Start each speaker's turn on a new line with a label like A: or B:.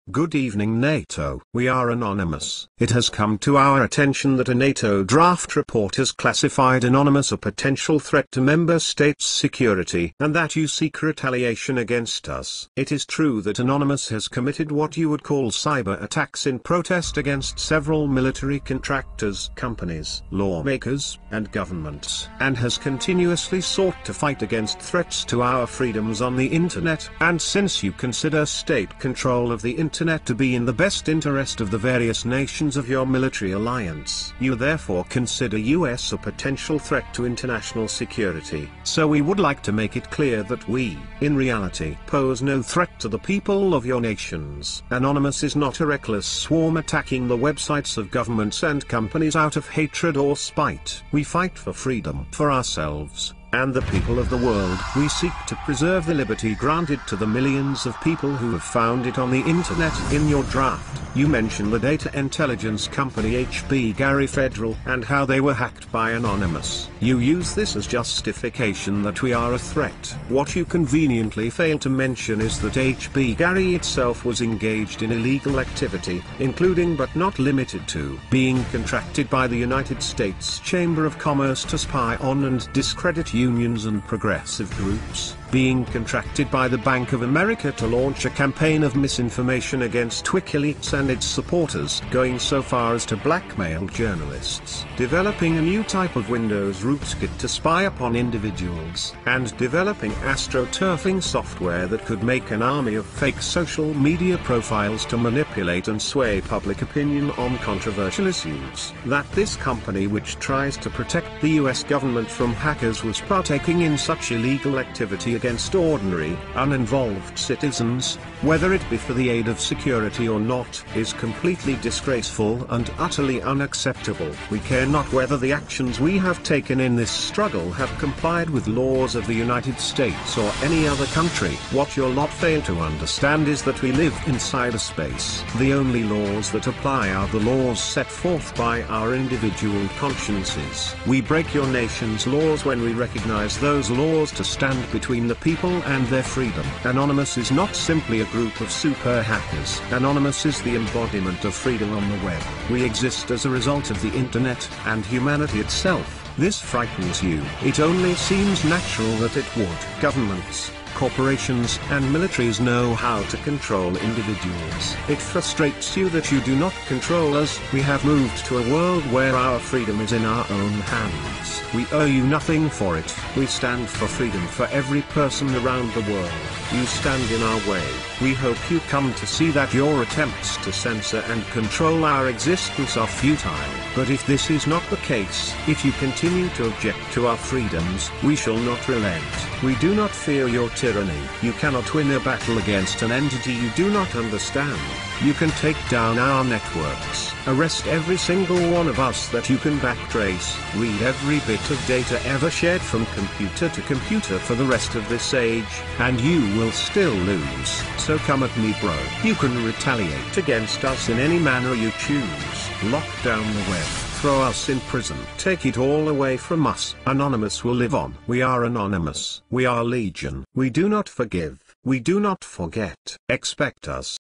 A: Good evening NATO. We are anonymous. It has come to our attention that a NATO draft report has classified Anonymous a potential threat to member states' security and that you seek retaliation against us. It is true that Anonymous has committed what you would call cyber attacks in protest against several military contractors, companies, lawmakers, and governments, and has continuously sought to fight against threats to our freedoms on the internet. And since you consider state control of the internet to be in the best interest of the various nations of your military alliance, you therefore consider US a potential threat to international security. So we would like to make it clear that we, in reality, pose no threat to the people of your nations. Anonymous is not a reckless swarm attacking the websites of governments and companies out of hatred or spite. We fight for freedom for ourselves and the people of the world. We seek to preserve the liberty granted to the millions of people who have found it on the internet. In your draft, you mention the data intelligence company HB Gary Federal and how they were hacked by Anonymous. You use this as justification that we are a threat. What you conveniently fail to mention is that HB Gary itself was engaged in illegal activity, including but not limited to being contracted by the United States Chamber of Commerce to spy on and discredit unions and progressive groups, being contracted by the Bank of America to launch a campaign of misinformation against WikiLeaks and its supporters, going so far as to blackmail journalists, developing a new type of Windows rootkit to spy upon individuals, and developing astroturfing software that could make an army of fake social media profiles to manipulate and sway public opinion on controversial issues. That this company, which tries to protect the US government from hackers, was partaking in such illegal activity against ordinary, uninvolved citizens, whether it be for the aid of security or not, is completely disgraceful and utterly unacceptable. We care not whether the actions we have taken in this struggle have complied with laws of the United States or any other country. What you'll not fail to understand is that we live in cyberspace. The only laws that apply are the laws set forth by our individual consciences. We break your nation's laws when we recognize those laws to stand between the people and their freedom. Anonymous is not simply a group of super hackers. Anonymous is the embodiment of freedom on the web. We exist as a result of the internet and humanity itself. This frightens you. It only seems natural that it would. Governments, corporations, and militaries know how to control individuals. It frustrates you that you do not control us. We have moved to a world where our freedom is in our own hands. We owe you nothing for it. We stand for freedom for every person around the world. You stand in our way. We hope you come to see that your attempts to censor and control our existence are futile. But if this is not the case, if you continue to object to our freedoms, we shall not relent. We do not fear your tyranny. You cannot win a battle against an entity you do not understand. You can take down our networks, arrest every single one of us that you can backtrace, read every bit of data ever shared from computer to computer for the rest of this age, and you will still lose. So come at me, bro. You can retaliate against us in any manner you choose. Lock down the web. Throw us in prison. Take it all away from us. Anonymous will live on. We are anonymous. We are legion. We do not forgive. We do not forget. Expect us.